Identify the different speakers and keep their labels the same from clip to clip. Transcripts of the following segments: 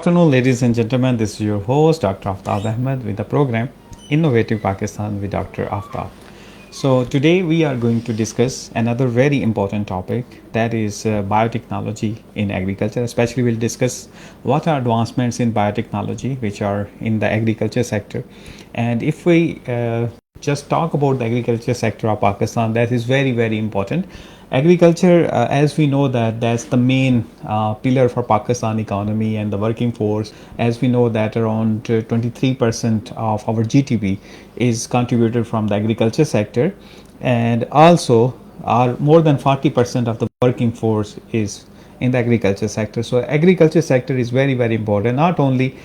Speaker 1: Afternoon, ladies and gentlemen. This is your host, Dr. Aftab Ahmed, with the program Innovative Pakistan with Dr. Aftab. So, today we are going to discuss another very important topic, that is biotechnology in agriculture. Especially, we'll discuss what are advancements in biotechnology which are in the agriculture sector. And if we just talk about the agriculture sector of Pakistan, that is very, very important. Agriculture, as we know, that's the main pillar for Pakistan economy and the working force. As we know that around 23% of our GDP is contributed from the agriculture sector, and also our more than 40% of the working force is in the agriculture sector. So agriculture sector is very, very important. Not only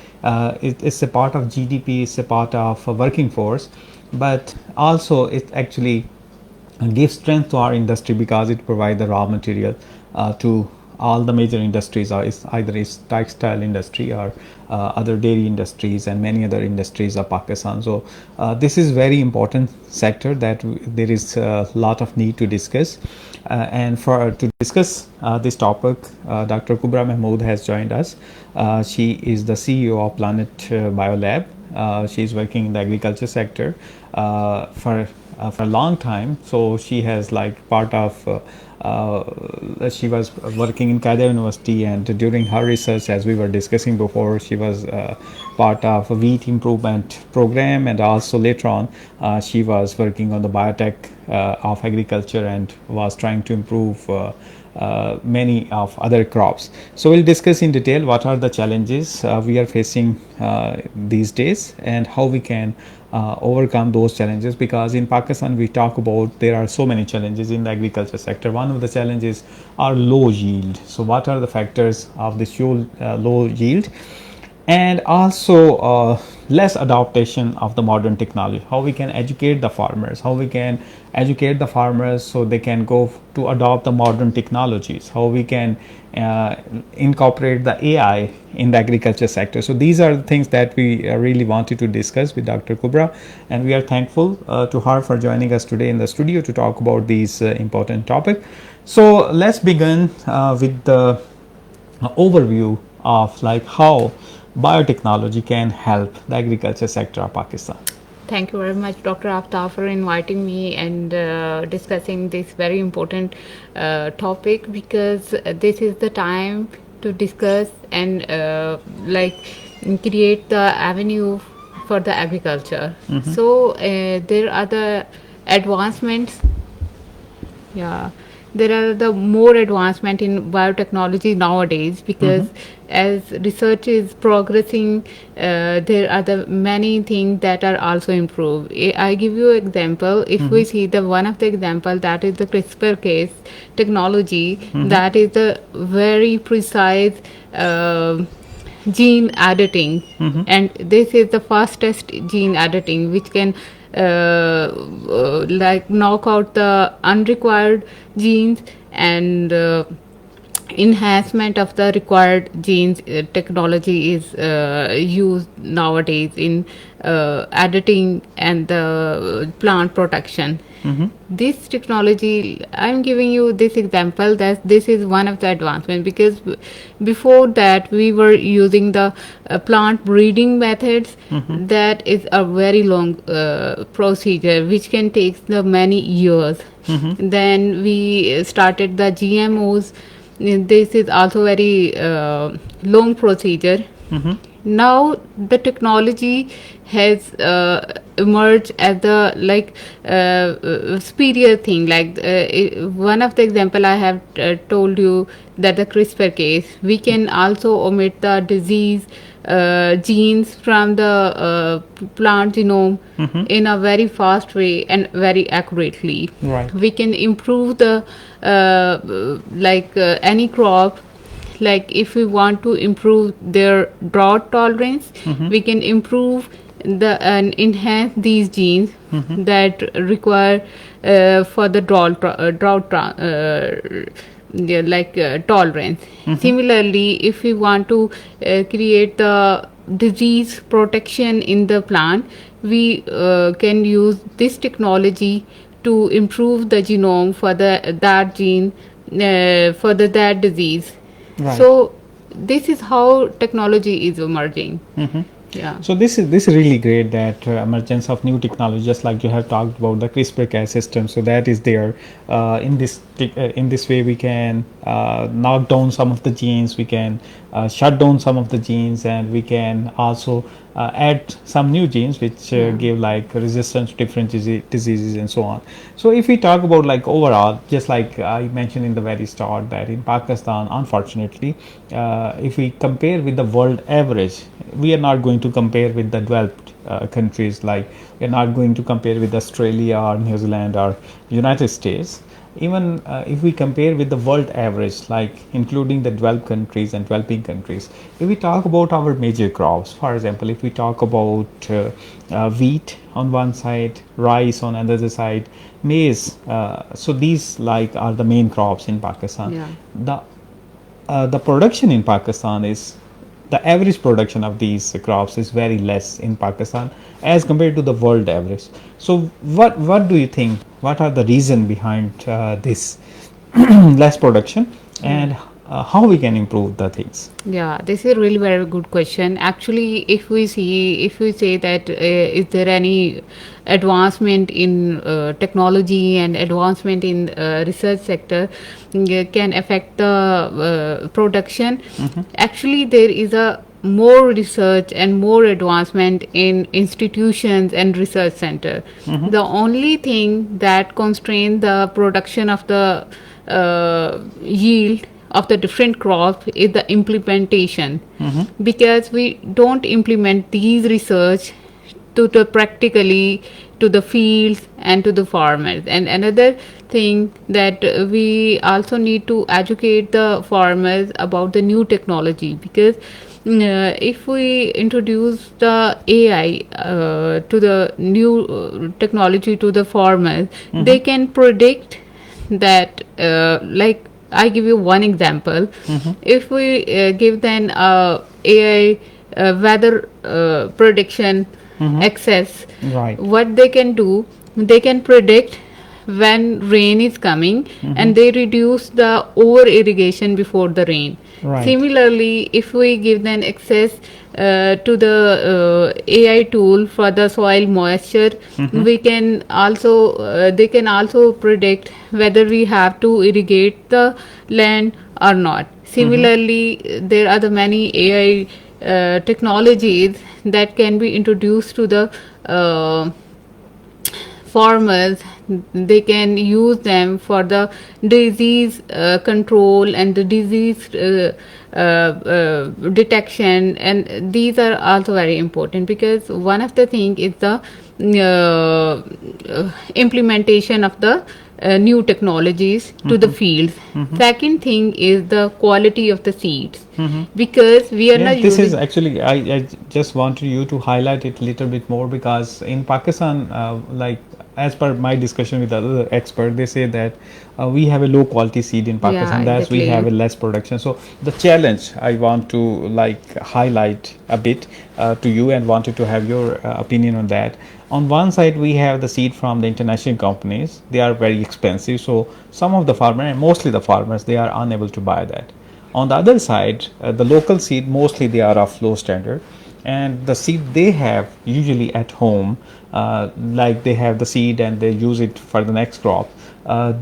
Speaker 1: it's a part of GDP, it's a part of a working force, but also it actually give strength to our industry because it provides the raw material to all the major industries, or either is textile industry or other dairy industries and many other industries of Pakistan. So this is very important sector that there is a lot of need to discuss. And for to discuss this topic, Dr. Kubra Mehmood has joined us. She is the CEO of Planet BioLab. She is working in the agriculture sector for a long time. So she has part of she was working in Qaeda University, and during her research, as we were discussing before, she was part of a wheat improvement program, and also later on she was working on the biotech of agriculture and was trying to improve many of other crops. So we'll discuss in detail what are the challenges we are facing these days and how we can overcome those challenges, because in Pakistan we talk about there are so many challenges in the agriculture sector. One of the challenges are low yield. So what are the factors of this low yield? And also less adaptation of the modern technology. How we can educate the farmers, so they can go to adopt the modern technologies, how we can incorporate the AI in the agriculture sector. So these are the things that we really wanted to discuss with Dr. Kubra, and we are thankful to her for joining us today in the studio to talk about these important topic. So let's begin with the overview of how biotechnology can help the agriculture sector of Pakistan.
Speaker 2: Thank you very much, Dr. Aftab, for inviting me and discussing this very important topic, because this is the time to discuss and create the avenue for the agriculture. Mm-hmm. So there are the advancements. Yeah, there are the more advancement in biotechnology nowadays, because as research is progressing, there are the many things that are also improved. I give you an example. If we see the one of the example, that is the CRISPR case technology, that is the very precise gene editing, and this is the fastest gene editing which can knock out the unrequired genes and enhancement of the required genes. Technology is used nowadays in editing and the plant protection. This technology, I'm giving you this example that this is one of the advancements, because before that we were using the plant breeding methods. That is a very long procedure which can take the many years. Then we started the GMOs. This is also very long procedure. Now the technology has emerged as the superior thing. One of the example I have told you, that the CRISPR case, we can also omit the disease genes from the plant genome in a very fast way and very accurately.
Speaker 1: Right.
Speaker 2: We can improve the any crop. If we want to improve their drought tolerance, we can improve and enhance these genes that require for the drought tolerance. Similarly, if we want to create the disease protection in the plant, we can use this technology to improve the genome for that gene for that disease.
Speaker 1: Right.
Speaker 2: So this is how technology is emerging. Yeah.
Speaker 1: So this is really great that emergence of new technology, just like you have talked about the CRISPR-Cas system. So that is there. In this way, we can knock down some of the genes. We can shut down some of the genes, and we can also add some new genes which give like resistance to different diseases and so on. So if we talk about like overall, just like I mentioned in the very start, that in Pakistan, unfortunately, if we compare with the world average, we are not going to compare with the developed countries. Like we are not going to compare with Australia or New Zealand or United States. Even if we compare with the world average, like including the developed countries and developing countries, if we talk about our major crops, for example, if we talk about wheat on one side, rice on another side, maize, so these like are the main crops in Pakistan.
Speaker 2: Yeah.
Speaker 1: The production in Pakistan is, the average production of these crops is very less in Pakistan as compared to the world average. So what do you think? What are the reason behind this less production, and how we can improve the things?
Speaker 2: Yeah, this is a really very good question. Actually, if we say that is there any advancement in technology and advancement in research sector can affect the production, actually there is a more research and more advancement in institutions and research center. The only thing that constrains the production of the yield of the different crops is the implementation, because we don't implement these research to the practically to the fields and to the farmers. And another thing that we also need to educate the farmers about the new technology, because if we introduce the AI to the new technology to the farmers, they can predict that like I give you one example. If we give them AI weather prediction access,
Speaker 1: Right.
Speaker 2: what they can do, they can predict when rain is coming, and they reduce the over irrigation before the rain.
Speaker 1: Right.
Speaker 2: Similarly, if we give them access to the AI tool for the soil moisture, we can also they can also predict whether we have to irrigate the land or not. Similarly, there are the many AI technologies that can be introduced to the farmers. They can use them for the disease control and the disease detection, and these are also very important, because one of the thing is the implementation of the new technologies to the fields. Second thing is the quality of the seeds, because we are
Speaker 1: Yeah,
Speaker 2: not
Speaker 1: this
Speaker 2: using
Speaker 1: is actually, I just wanted you to highlight it a little bit more, because in Pakistan, like as per my discussion with other expert, they say that we have a low quality seed in Pakistan. That's we
Speaker 2: exactly.
Speaker 1: have a less production. So the challenge I want to like highlight a bit to you, and wanted to have your opinion on that. On one side, we have the seed from the international companies. They are very expensive. So some of the farmers, and mostly the farmers, they are unable to buy that. On the other side, the local seed, mostly they are of low standard, and the seed they have usually at home, like they have the seed and they use it for the next crop.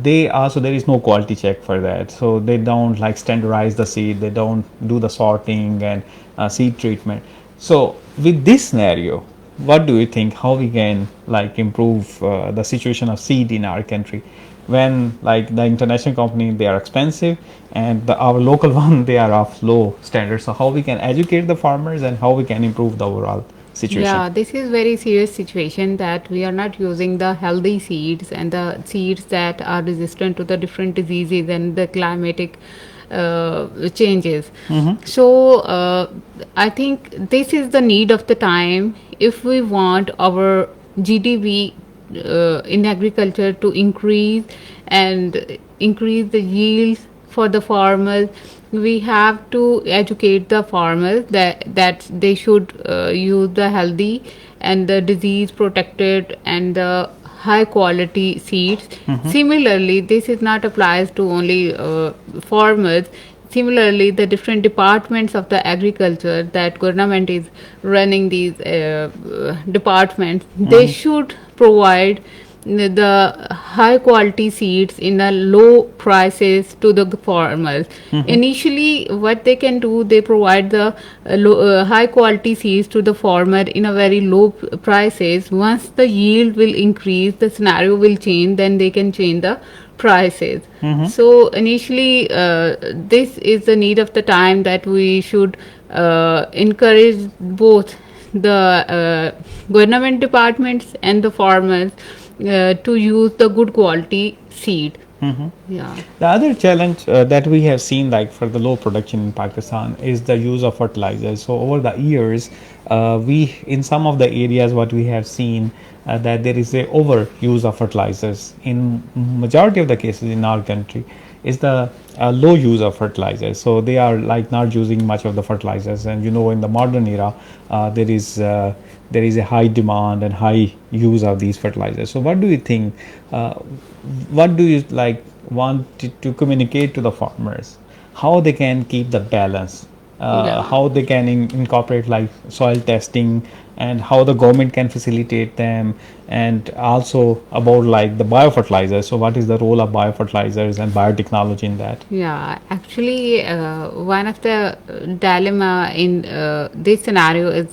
Speaker 1: They also, there is no quality check for that, so they don't like standardize the seed. They don't do the sorting and seed treatment. So with this scenario, what do you think? How we can like improve the situation of seed in our country, when like the international company they are expensive, and our local one they are of low standards? So how we can educate the farmers, and how we can improve the overall situation?
Speaker 2: Yeah, this is very serious situation, that we are not using the healthy seeds and the seeds that are resistant to the different diseases and the climatic changes. So I think this is the need of the time. If we want our GDP in agriculture to increase and increase the yields for the farmers, we have to educate the farmers that they should use the healthy and the disease protected and the high quality seeds. Similarly, this is not applies to only farmers. similarly, the different departments of the agriculture that government is running these departments, they should provide the high quality seeds in a low prices to the farmers. Initially, what they can do, they provide the high quality seeds to the farmer in a very low prices. Once the yield will increase, the scenario will change, then they can change the prices. So initially, this is the need of the time that we should encourage both the government departments and the farmers to use the good quality seed. Yeah.
Speaker 1: The other challenge that we have seen, like for the low production in Pakistan, is the use of fertilizers. So over the years, we in some of the areas what we have seen that there is a overuse of fertilizers. In majority of the cases in our country, is the low use of fertilizers. So they are like not using much of the fertilizers, and in the modern era, there is a high demand and high use of these fertilizers. So what do you think? What do you want to communicate to the farmers? How they can keep the balance? How they can incorporate like soil testing, and how the government can facilitate them, and also about like the biofertilizers. So what is the role of biofertilizers and biotechnology in that?
Speaker 2: Yeah, actually, one of the dilemma in this scenario is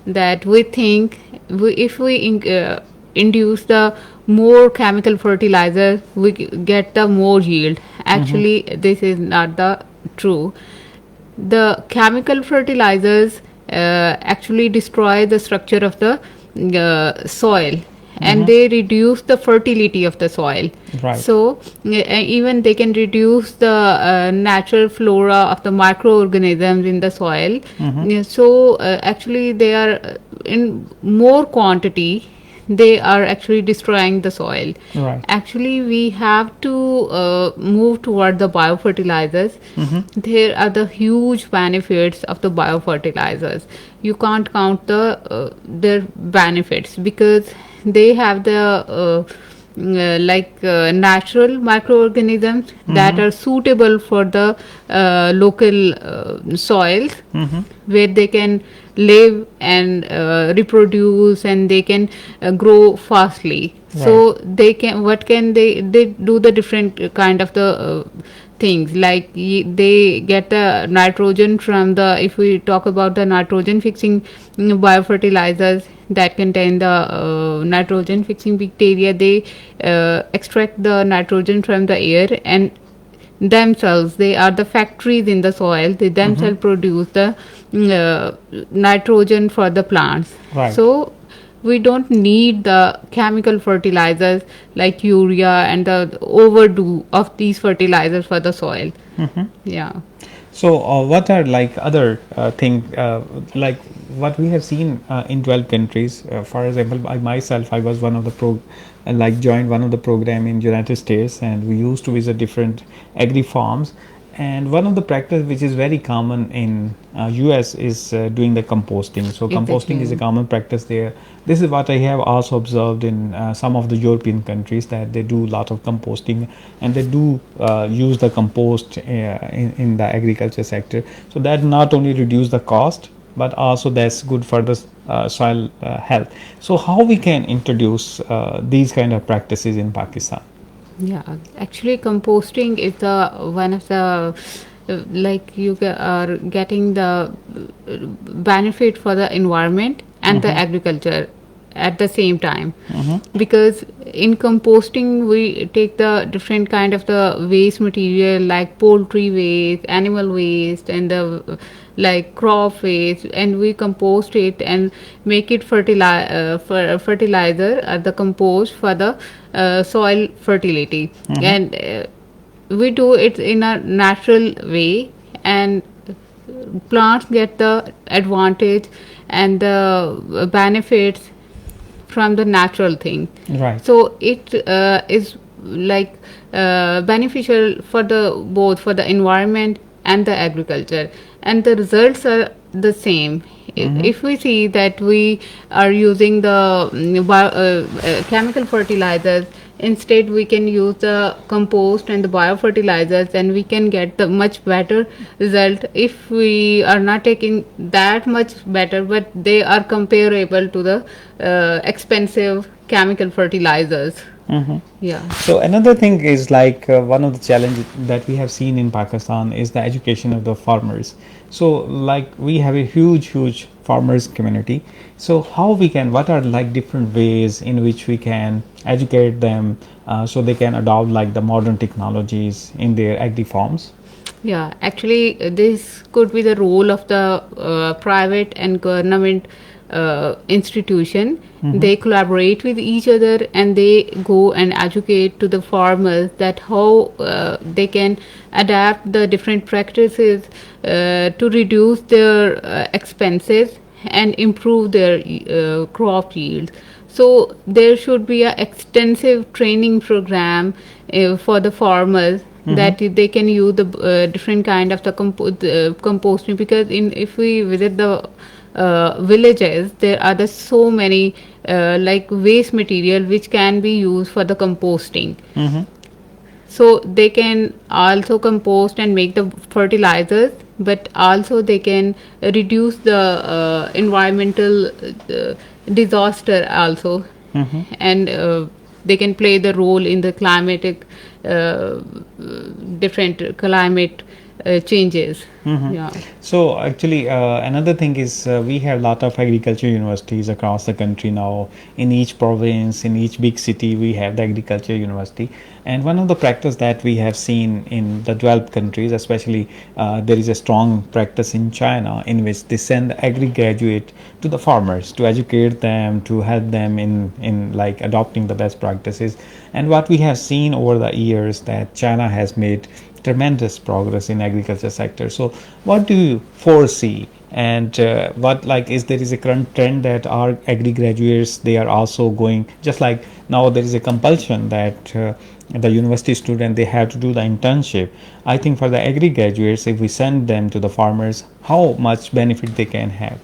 Speaker 2: that we think if we induce the more chemical fertilizer, we get the more yield. Actually, this is not the true. The chemical fertilizers actually destroy the structure of the soil, and they reduce the fertility of the soil.
Speaker 1: Right.
Speaker 2: So even they can reduce the natural flora of the microorganisms in the soil. So actually they are in more quantity, they are actually destroying the soil.
Speaker 1: Right.
Speaker 2: Actually, we have to move toward the biofertilizers. There are the huge benefits of the biofertilizers. You can't count their benefits, because they have the natural microorganisms that are suitable for the local soils, where they can live and reproduce, and they can grow fastly. So they can, what can they do the different kind of the things, like they get the nitrogen from the, if we talk about the nitrogen fixing biofertilizers that contain the nitrogen fixing bacteria, they extract the nitrogen from the air, and themselves, they are the factories in the soil, they themselves produce the nitrogen for the plants.
Speaker 1: Right.
Speaker 2: So we don't need the chemical fertilizers like urea and the overdo of these fertilizers for the soil. Yeah.
Speaker 1: So what are like other thing like what we have seen in 12 countries? For example, I myself, I was one of the joined one of the program in United States, and we used to visit different agri farms. And one of the practice which is very common in US is doing the composting. So composting is a common practice there. This is what I have also observed in some of the European countries, that they do a lot of composting, and they do use the compost in the agriculture sector. So that not only reduce the cost, but also that's good for the soil health. So how we can introduce these kind of practices in Pakistan?
Speaker 2: Yeah, actually, composting is the one of the you are getting the benefit for the environment and the agriculture at the same time, because in composting we take the different kind of the waste material like poultry waste, animal waste, and the crop waste, and we compost it and make it fertilizer the compost for the soil fertility. And we do it in a natural way, and plants get the advantage and the benefits from the natural thing.
Speaker 1: Right.
Speaker 2: So it is beneficial for the both for the environment and the agriculture, and the results are the same. If we see that we are using the chemical fertilizers, Instead, we can use the compost and the biofertilizers, and we can get the much better result if we are not taking that much better, but they are comparable to the expensive chemical fertilizers. Yeah.
Speaker 1: So another thing is like one of the challenges that we have seen in Pakistan is the education of the farmers. So like we have a huge farmers community. So how we can, what are like different ways in which we can educate them so they can adopt like the modern technologies in their agri farms?
Speaker 2: Yeah, actually, this could be the role of the private and government institution. They collaborate with each other and they go and educate to the farmers that how they can adapt the different practices to reduce their expenses and improve their crop yields. So there should be an extensive training program for the farmers that they can use the different kind of the composting, because if we visit the villages, there are the so many like waste material which can be used for the composting. So they can also compost and make the fertilizers, but also they can reduce the environmental disaster also. And they can play the role in the climatic different climate changes. Yeah.
Speaker 1: So actually, another thing is we have a lot of agriculture universities across the country now. In each province, in each big city, we have the agriculture university. And one of the practice that we have seen in the developed countries, especially there is a strong practice in China in which they send agri graduate to the farmers to educate them, to help them in like adopting the best practices. And what we have seen over the years that China has made tremendous progress in agriculture sector. So what do you foresee, and what like is there is a current trend that our agri graduates they are also going, just like now there is a compulsion that the university student they have to do the internship. I think for the agri graduates, if we send them to the farmers, how much benefit they can have?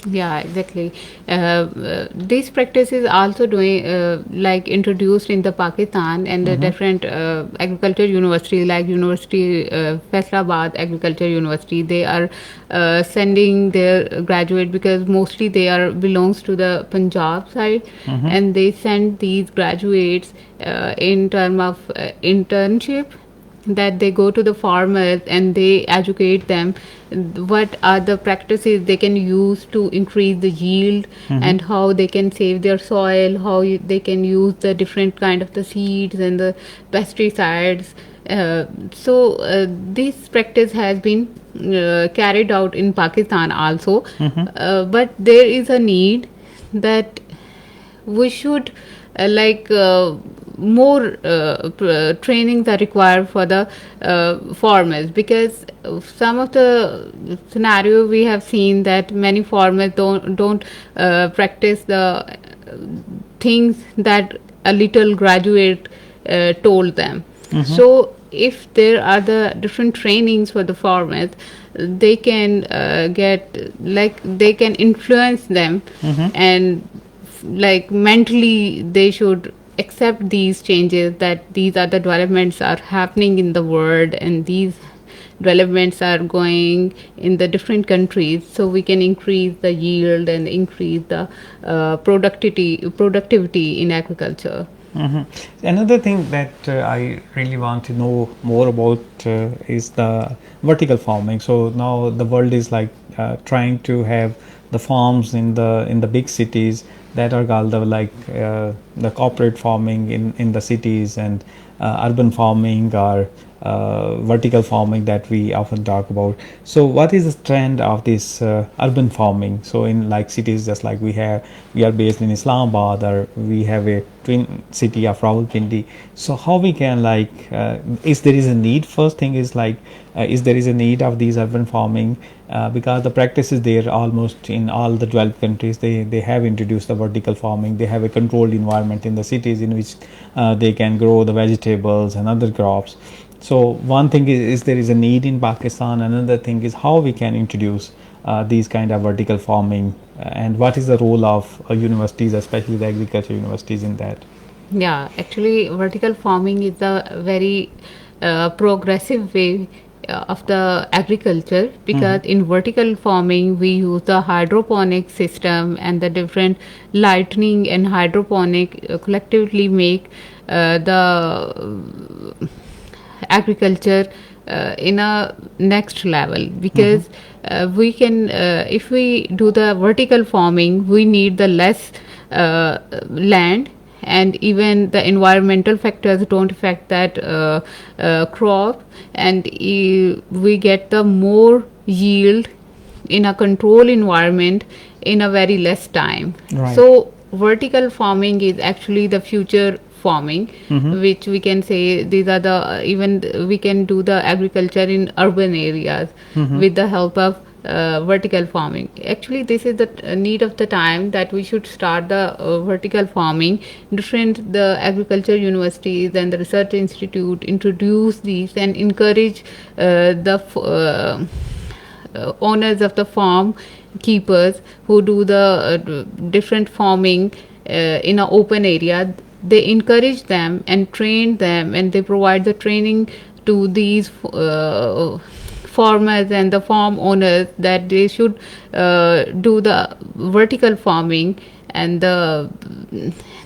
Speaker 2: Yeah, exactly. This practice is also doing like introduced in the Pakistan and the different agriculture universities like University Faisalabad Agriculture University. They are sending their graduate because mostly they are belongs to the Punjab side, and they send these graduates in term of internship, that they go to the farmers and they educate them what are the practices they can use to increase the yield, and how they can save their soil, how they can use the different kind of the seeds and the pesticides. This practice has been carried out in Pakistan also, but there is a need that we should more trainings are required for the farmers, because some of the scenario we have seen that many farmers don't practice the things that a little graduate told them. So if there are the different trainings for the farmers, they can get like they can influence them, and like mentally they should accept these changes, that these are the developments are happening in the world and these developments are going in the different countries, so we can increase the yield and increase the productivity in agriculture.
Speaker 1: Another thing that I really want to know more about is the vertical farming. So now the world is like trying to have the farms in the big cities that are called the corporate farming in the cities, and urban farming or vertical farming that we often talk about. So what is the trend of this urban farming? So in like cities, just like we are based in Islamabad, or we have a twin city of Rawalpindi. So how we can like is there is a need, first thing is like is there is a need of these urban farming, because the practices there almost in all the developed countries, they have introduced the vertical farming. They have a controlled environment in the cities in which they can grow the vegetables and other crops. So one thing is there is a need in Pakistan. Another thing is how we can introduce these kind of vertical farming, and what is the role of universities, especially the agriculture universities, in that?
Speaker 2: Yeah, actually, vertical farming is a very progressive way of the agriculture, because in vertical farming we use the hydroponic system, and the different lightning and hydroponic collectively make the agriculture in a next level, because we can if we do the vertical farming, we need the less land, and even the environmental factors don't affect that crop, and we get the more yield in a control environment in a very less time.
Speaker 1: Right.
Speaker 2: So vertical farming is actually the future farming, which we can say these are the even we can do the agriculture in urban areas with the help of vertical farming. Actually, this is the need of the time that we should start the vertical farming. Different the agriculture universities and the research institute introduce these and encourage the owners of the farm keepers who do the different farming in an open area. They encourage them and train them, and they provide the training to these farmers and the farm owners that they should do the vertical farming, and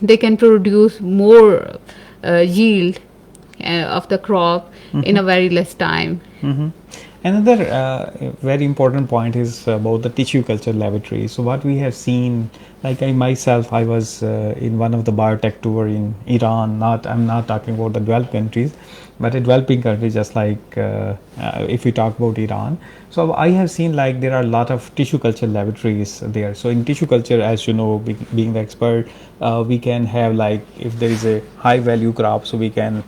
Speaker 2: they can produce more yield of the crop in a very less time.
Speaker 1: Another very important point is about the tissue culture laboratory. So what we have seen, like I myself, I was in one of the biotech tour in Iran. I'm not talking about the developed countries, but a developing country, just like if we talk about Iran. So I have seen like there are a lot of tissue culture laboratories there. So in tissue culture, as you know, being the expert, we can have like if there is a high value crop, so we can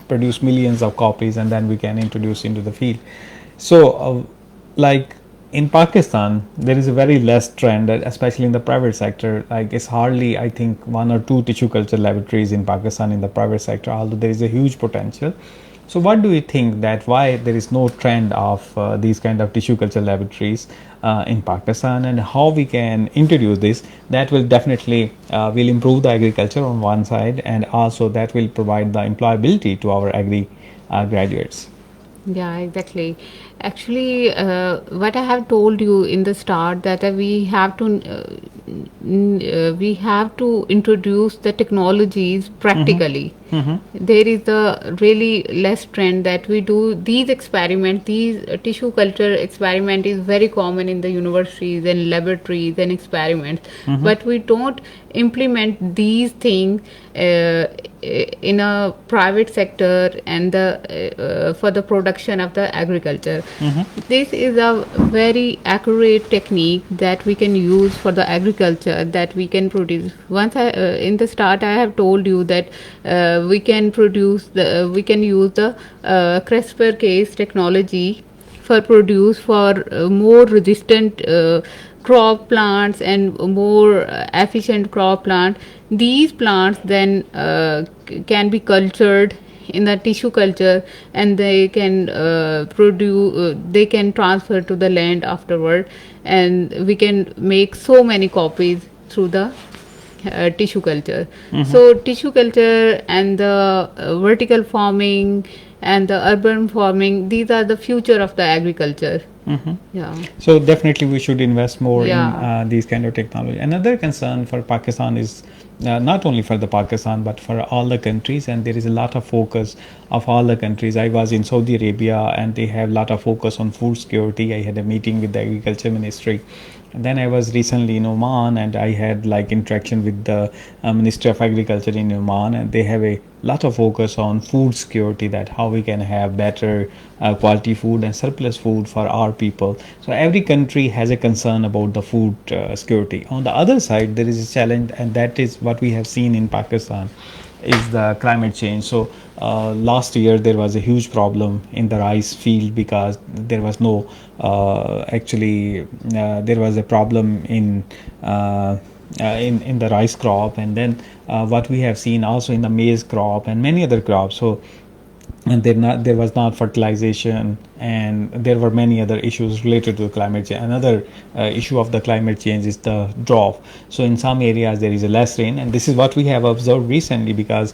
Speaker 1: produce millions of copies and then we can introduce into the field. So, like in Pakistan, there is a very less trend, especially in the private sector. Like it's hardly, I think, 1 or 2 tissue culture laboratories in Pakistan in the private sector, although there is a huge potential. So, what do you think that why there is no trend of these kind of tissue culture laboratories in Pakistan, and how we can introduce this? That will definitely will improve the agriculture on one side, and also that will provide the employability to our agri graduates.
Speaker 2: Yeah, exactly. Actually, what I have told you in the start, that we have to introduce the technologies practically. There is a really less trend that we do these experiments. These tissue culture experiment is very common in the universities and laboratories and experiments, but we don't implement these things in a private sector and for the production of the agriculture. This is a very accurate technique that we can use for the agriculture, that we can produce. Once in the start I have told you that we can use the CRISPR case technology for more resistant crop plants and more efficient crop plant. These plants then can be cultured in the tissue culture, and they can they can transfer to the land afterward, and we can make so many copies through the tissue culture. So tissue culture and the vertical farming and the urban farming, these are the future of the agriculture. Yeah.
Speaker 1: So definitely we should invest more in
Speaker 2: Yeah.
Speaker 1: these kind of technology. Another concern for Pakistan is not only for the Pakistan but for all the countries, and there is a lot of focus of all the countries. I was in Saudi Arabia and they have a lot of focus on food security. I had a meeting with the agriculture ministry. And then I was recently in Oman and I had like interaction with the Ministry of Agriculture in Oman, and they have a lot of focus on food security, that how we can have better quality food and surplus food for our people. So every country has a concern about the food security. On the other side, there is a challenge, and that is what we have seen in Pakistan is the climate change. So last year there was a huge problem in the rice field because there was no there was a problem in the rice crop, and then what we have seen also in the maize crop and many other crops. So and there was not fertilization, and there were many other issues related to climate change. Another issue of the climate change is the drought. So in some areas there is a less rain, and this is what we have observed recently, because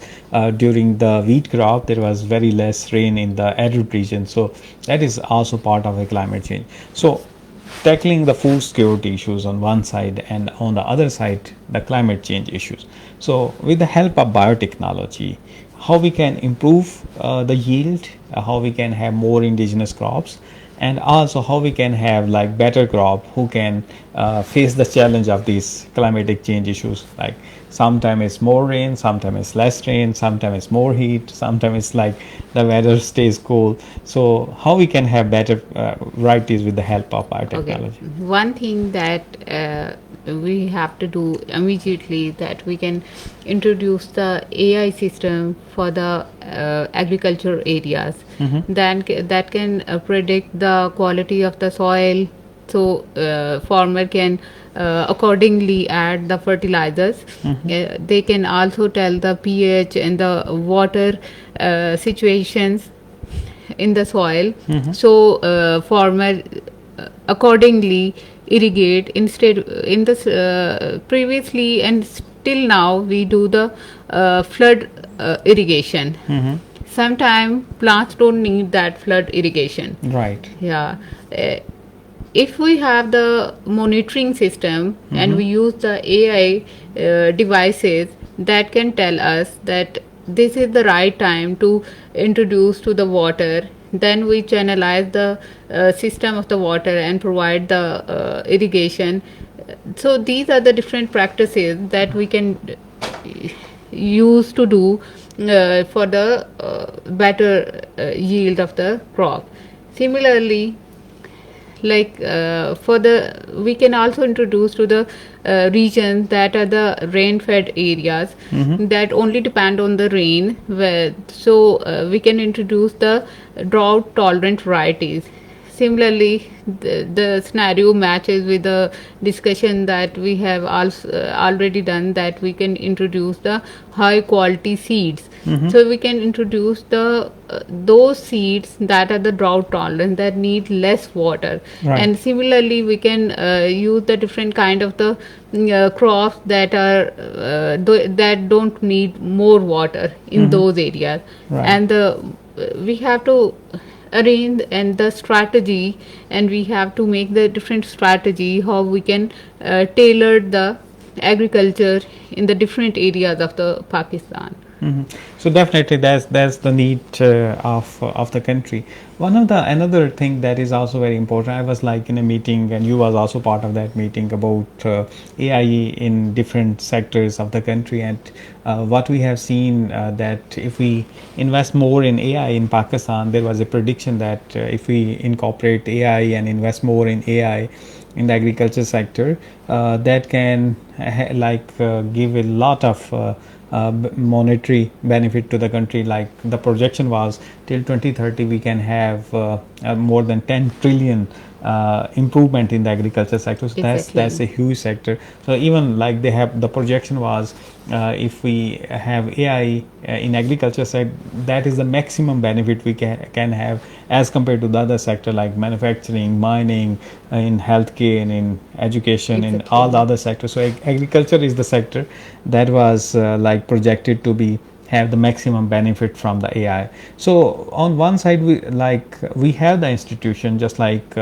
Speaker 1: during the wheat crop there was very less rain in the arid region. So that is also part of a climate change. So tackling the food security issues on one side, and on the other side the climate change issues. So with the help of biotechnology, how we can improve the yield, how we can have more indigenous crops, and also how we can have like better crop who can face the challenge of these climatic change issues. Like sometimes it's more rain, sometimes it's less rain, sometimes it's more heat, sometimes it's like the weather stays cool. So how we can have better varieties with the help of
Speaker 2: Okay.
Speaker 1: biotechnology.
Speaker 2: One thing that we have to do immediately, that we can introduce the AI system for the agriculture areas. Then that can predict the quality of the soil, so farmer can accordingly add the fertilizers. They can also tell the pH and the water situations in the soil, so farmer accordingly irrigate instead. In the previously and still now we do the flood irrigation. Sometimes plants don't need that flood irrigation.
Speaker 1: Right.
Speaker 2: Yeah. uh, if we have the monitoring system and we use the AI devices that can tell us that this is the right time to introduce to the water, then we channelize the system of the water and provide the irrigation. So these are the different practices that we can use to do for the better yield of the crop. Similarly, like for the we can also introduce to the regions that are the rain fed areas that only depend on the rain, where so we can introduce the drought tolerant varieties. Similarly, the scenario matches with the discussion that we have also already done, that we can introduce the high quality seeds. So we can introduce the those seeds that are the drought tolerant, that need less water.
Speaker 1: Right.
Speaker 2: And similarly, we can use the different kind of the crops that are that don't need more water in those areas.
Speaker 1: Right.
Speaker 2: And the we have to arrange and the strategy, and we have to make the different strategy how we can tailor the agriculture in the different areas of the Pakistan.
Speaker 1: So definitely that's the need of the country. One of the another thing that is also very important. I was like in a meeting, and you was also part of that meeting, about AI in different sectors of the country. And what we have seen, that if we invest more in AI in Pakistan, there was a prediction that if we incorporate AI and invest more in AI in the agriculture sector, that can give a lot of monetary benefit to the country. Like the projection was till 2030 we can have more than 10 trillion improvement in the agriculture sector. So that's a huge sector. So even like they have, the projection was if we have AI in agriculture side, that is the maximum benefit we can have as compared to the other sector like manufacturing, mining, in healthcare, and in education, in all the other sectors. So agriculture is the sector that was projected to be have the maximum benefit from the AI. So on one side we have the institution, just like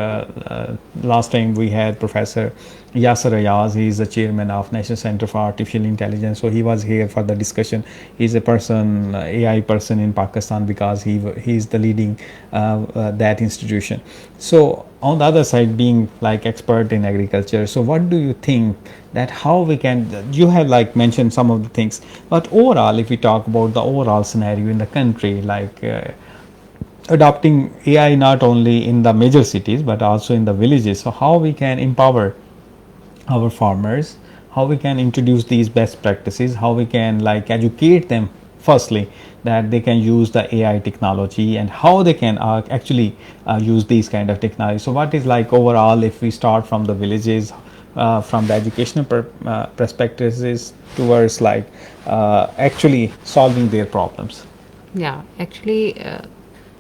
Speaker 1: last time we had Professor Yasser Ayaz. He is the chairman of National Center for Artificial Intelligence. So he was here for the discussion. He's a person, AI person in Pakistan, because he is the leading that institution. So on the other side, being like expert in agriculture, so what do you think that how we can, you have like mentioned some of the things, but overall if we talk about the overall scenario in the country, adopting AI not only in the major cities but also in the villages, so how we can empower our farmers, how we can introduce these best practices, how we can like educate them firstly that they can use the AI technology, and how they can actually use these kind of technology. So what is like overall, if we start from the villages, from the educational perspectives towards actually solving their problems?
Speaker 2: Yeah, actually,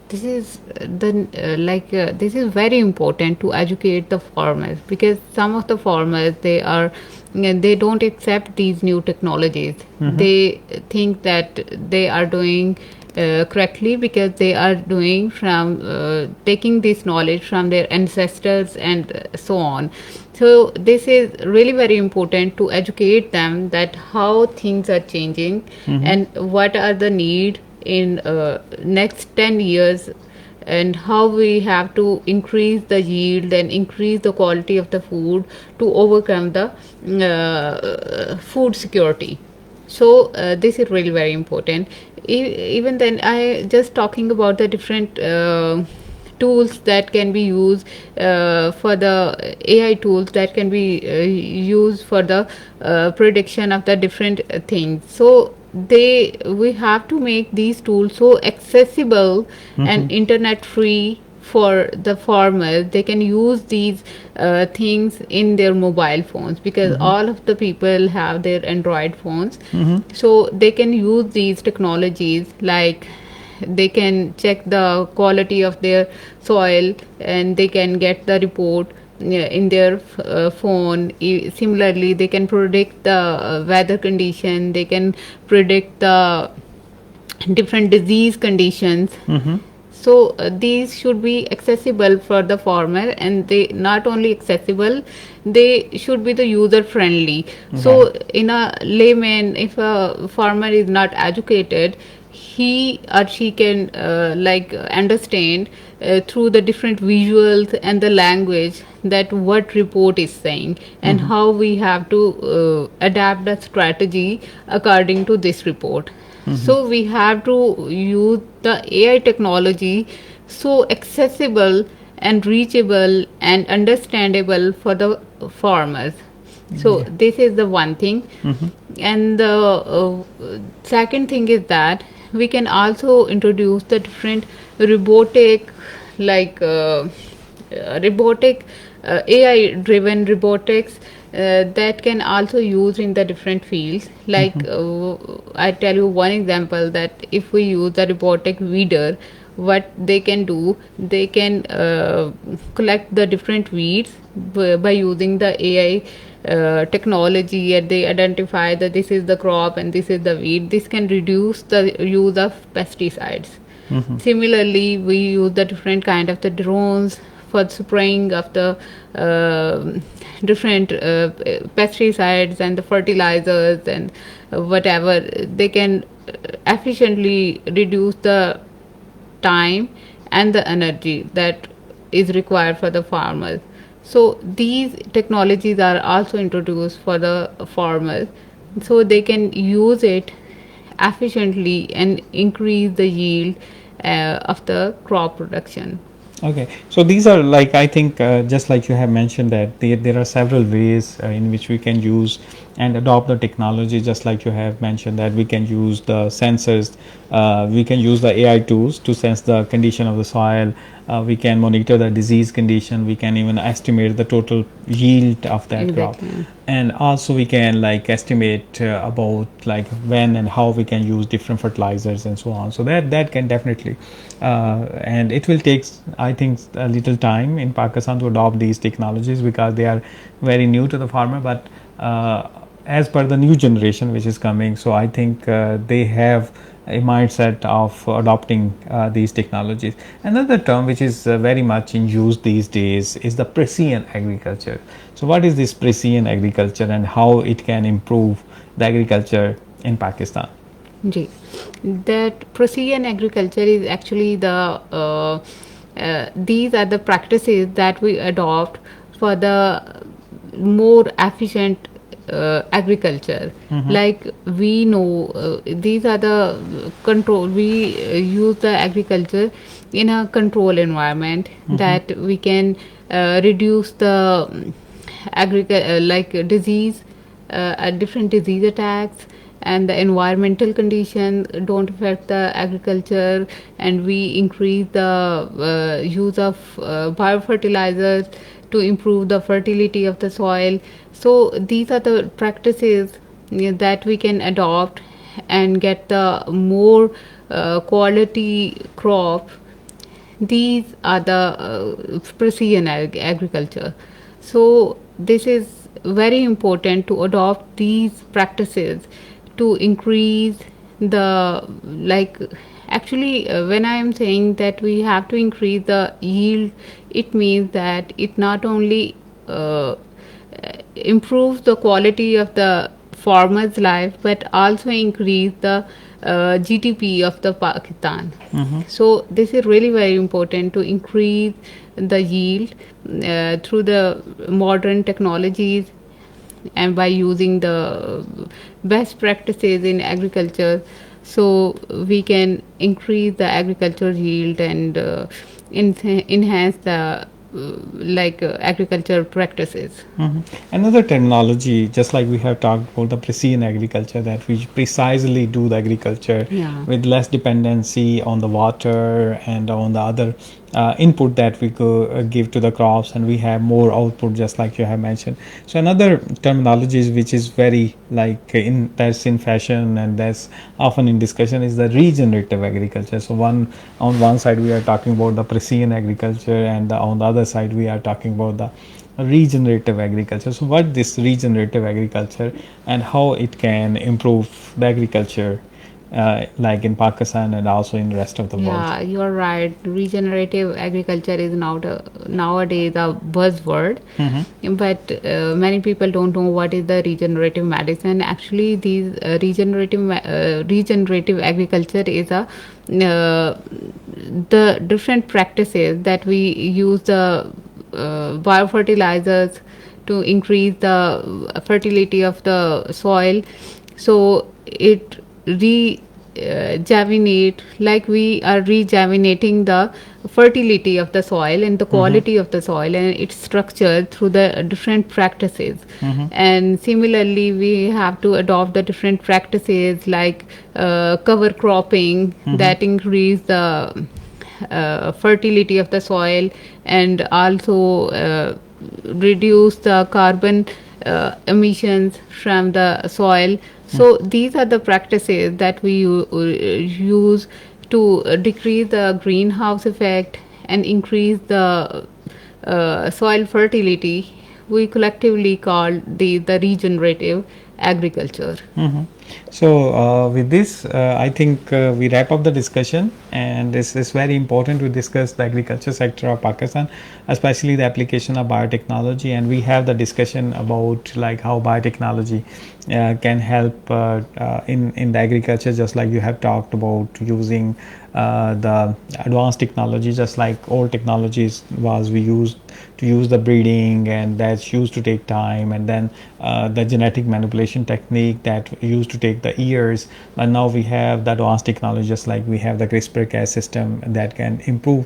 Speaker 2: This is this is very important to educate the farmers, because some of the farmers, they don't accept these new technologies. They think that they are doing correctly, because they are doing from taking this knowledge from their ancestors and so on. So this is really very important to educate them that how things are changing and what are the need in next 10 years, and how we have to increase the yield and increase the quality of the food to overcome the food security. So this is really very important. Even then, I just talking about the different tools that can be used for the AI tools that can be used for the prediction of the different things. So we have to make these tools so accessible and internet free for the farmers. They can use these things in their mobile phones, because all of the people have their Android phones. So they can use these technologies, like they can check the quality of their soil, and they can get the report in their phone. Similarly, they can predict the weather condition, they can predict the different disease conditions. So these should be accessible for the farmer, and they not only accessible, they should be the user friendly. So in a layman, if a farmer is not educated, he or she can understand through the different visuals and the language that what report is saying, and how we have to adapt a strategy according to this report. So we have to use the AI technology so accessible and reachable and understandable for the farmers. So this is the one thing. And the second thing is that we can also introduce the different robotic, like robotic AI driven robotics that can also use in the different fields. Like I tell you one example, that if we use the robotic weeder, what they can do, they can collect the different weeds by using the AI technology, and they identify that this is the crop and this is the weed. This can reduce the use of pesticides. Similarly, we use the different kind of the drones for spraying of the different pesticides and the fertilizers and whatever. They can efficiently reduce the time and the energy that is required for the farmers. So these technologies are also introduced for the farmers, so they can use it efficiently and increase the yield of the crop production.
Speaker 1: Okay, so these are, like, I think just like you have mentioned, that there are several ways in which we can use and adopt the technology. Just like you have mentioned, that we can use the sensors, we can use the AI tools to sense the condition of the soil, we can monitor the disease condition, we can even estimate the total yield of that crop,
Speaker 2: Exactly.
Speaker 1: and also we can like estimate about like when and how we can use different fertilizers and so on. So that can definitely and it will take, I think, a little time in Pakistan to adopt these technologies, because they are very new to the farmer. But as per the new generation which is coming, so I think they have a mindset of adopting these technologies. Another term which is very much in use these days is the precision agriculture. So what is this precision agriculture, and how it can improve the agriculture in Pakistan?
Speaker 2: Ji. That precision agriculture is actually these are the practices that we adopt for the more efficient agriculture. Like we know, these are the control. We use the agriculture in a control environment, that we can reduce the like disease, different disease attacks, and the environmental conditions don't affect the agriculture, and we increase the use of biofertilizers to improve the fertility of the soil. So these are the practices that we can adopt and get the more quality crop these are the precision agriculture. So this is very important to adopt these practices to increase the, like, actually, when I am saying that we have to increase the yield, it means that it not only improves the quality of the farmer's life but also increase the GDP of the Pakistan. So this is really very important to increase the yield through the modern technologies and by using the best practices in agriculture, so we can increase the agriculture yield and enhance the agriculture practices.
Speaker 1: Another terminology, just like we have talked about the precision agriculture, that we precisely do the agriculture
Speaker 2: Yeah.
Speaker 1: with less dependency on the water and on the other input that we give to the crops, and we have more output, just like you have mentioned. So another terminology which is very that's in fashion and that's often in discussion is the regenerative agriculture. So on one side we are talking about the precision agriculture, and on the other side we are talking about the regenerative agriculture. So what this regenerative agriculture and how it can improve the agriculture like in Pakistan and also in the rest of the world.
Speaker 2: Yeah, you're right. Regenerative agriculture is nowadays a buzzword, but many people don't know what is the regenerative medicine. Actually, these regenerative agriculture is a the different practices that we use the biofertilizers to increase the fertility of the soil, so it rejuvenate, like we are rejuvenating the fertility of the soil and the quality of the soil and its structure through the different practices. And similarly we have to adopt the different practices like cover cropping that increase the fertility of the soil and also reduce the carbon emissions from the soil. So these are the practices that we use to decrease the greenhouse effect and increase the soil fertility. We collectively call the regenerative agriculture.
Speaker 1: So with this, I think we wrap up the discussion, and this is very important to discuss the agriculture sector of Pakistan, especially the application of biotechnology. And we have the discussion about like how biotechnology can help in the agriculture, just like you have talked about using the advanced technology, just like old technologies was we used to use the breeding, and that's used to take time, and then the genetic manipulation technique that used to take the years. But now we have the advanced technology, just like we have the CRISPR-Cas system that can improve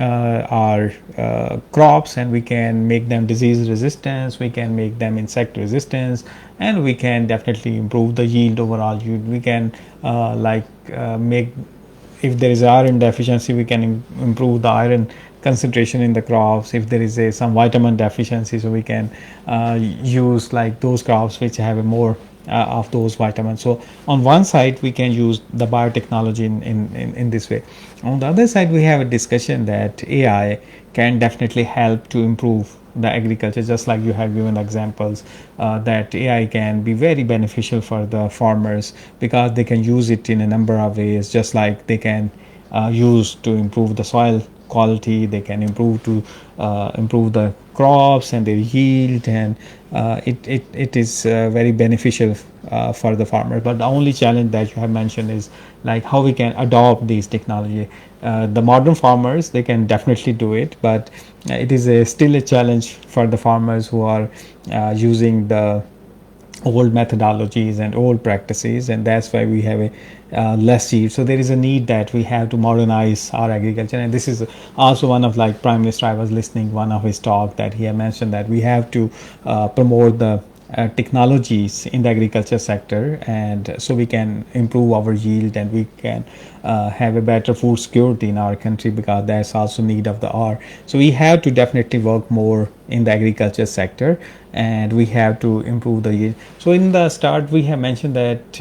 Speaker 1: our crops, and we can make them disease resistance, we can make them insect resistance, and we can definitely improve the yield overall. We can make, if there is iron deficiency, we can improve the iron concentration in the crops. If there is some vitamin deficiency, so we can use like those crops which have a more of those vitamins. So on one side we can use the biotechnology in this way. On the other side we have a discussion that AI can definitely help to improve the agriculture, just like you have given examples that AI can be very beneficial for the farmers because they can use it in a number of ways, just like they can use to improve the soil quality, they can improve the crops and their yield, and it is very beneficial for the farmer. But the only challenge that you have mentioned is like how we can adopt these technology. The modern farmers, they can definitely do it, but it is still a challenge for the farmers who are using the old methodologies and old practices, and that's why we have a less yield. So there is a need that we have to modernize our agriculture, and this is also one of, like, Prime Minister, I was listening one of his talk that he had mentioned that we have to promote the technologies in the agriculture sector, and so we can improve our yield and we can have a better food security in our country, because that's also need of the hour. So we have to definitely work more in the agriculture sector, and we have to improve the yield. So in the start we have mentioned that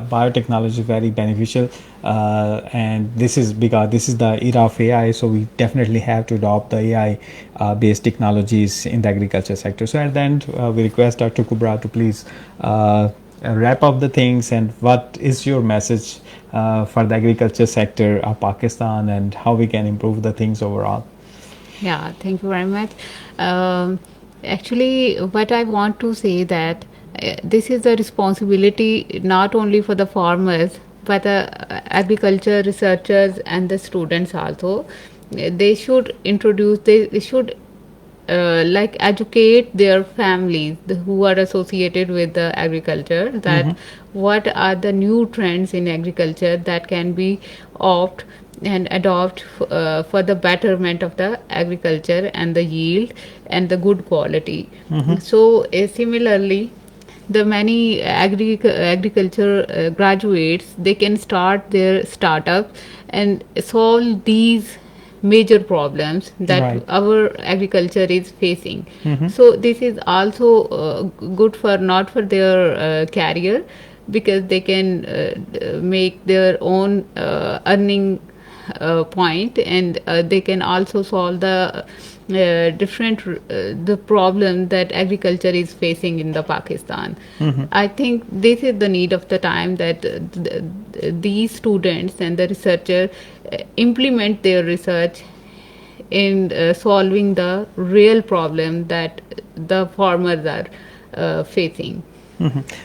Speaker 1: biotechnology is very beneficial, and this is because this is the era of AI, so we definitely have to adopt the AI based technologies in the agriculture sector. So at the end we request Dr. Kubra to please wrap up the things, and what is your message for the agriculture sector of Pakistan and how we can improve the things overall.
Speaker 2: Yeah, thank you very much. Um, Actually, what I want to say that this is a responsibility not only for the farmers but the agriculture researchers and the students also. They should introduce. They should like educate their families who are associated with the agriculture, that what are the new trends in agriculture that can be opt and adopt for the betterment of the agriculture and the yield and the good quality. So similarly, the many agriculture graduates, they can start their startup and solve these major problems that
Speaker 1: Right.
Speaker 2: our agriculture is facing. So this is also good for not for their career, because they can make their own earning point, and they can also solve the different the problem that agriculture is facing in the Pakistan. I think this is the need of the time, that these students and the researcher implement their research in solving the real problem that the farmers are facing.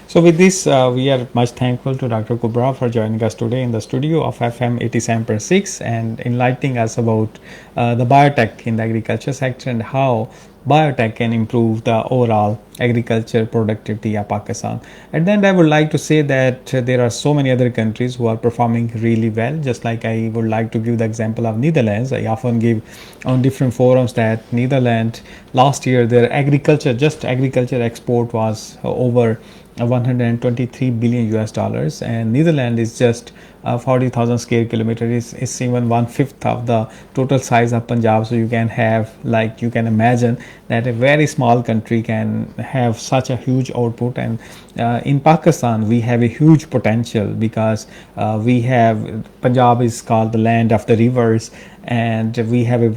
Speaker 1: So with this, we are much thankful to Dr. Kubra for joining us today in the studio of FM 87.6 and enlightening us about the biotech in the agriculture sector and how biotech can improve the overall agriculture productivity of Pakistan. At the end, I would like to say that there are so many other countries who are performing really well. Just like I would like to give the example of Netherlands. I often give on different forums that Netherlands last year their agriculture export was over 123 billion US dollars, and Netherlands is just 40,000 square kilometers. Is even 1/5 of the total size of Punjab. So you can have, like, you can imagine that a very small country can have such a huge output. And in Pakistan we have a huge potential, because we have, Punjab is called the land of the rivers, and we have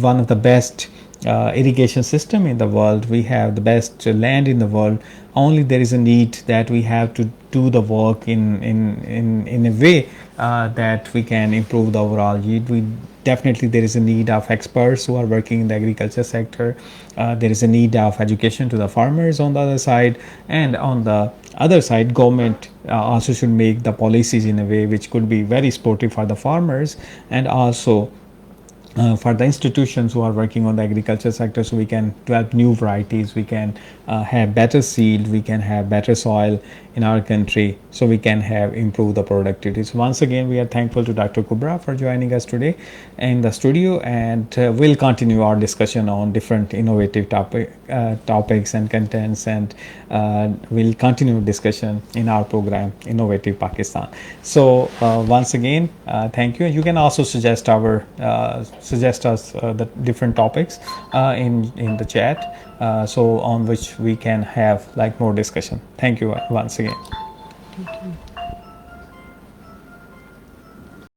Speaker 1: one of the best irrigation system in the world. We have the best land in the world. Only there is a need that we have to do the work in a way that we can improve the overall yield. We definitely, there is a need of experts who are working in the agriculture sector. There is a need of education to the farmers on the other side, and on the other side, government also should make the policies in a way which could be very supportive for the farmers, and also for the institutions who are working on the agriculture sector, so we can develop new varieties, we can have better seed, we can have better soil in our country, so we can have improve the productivity. So once again, we are thankful to Dr. Kubra for joining us today in the studio, and we'll continue our discussion on different innovative topics and contents, and we'll continue discussion in our program Innovative Pakistan. So once again, thank you. You can also suggest us the different topics in the chat, so on which we can have like more discussion. Thank you once again.
Speaker 2: Thank you.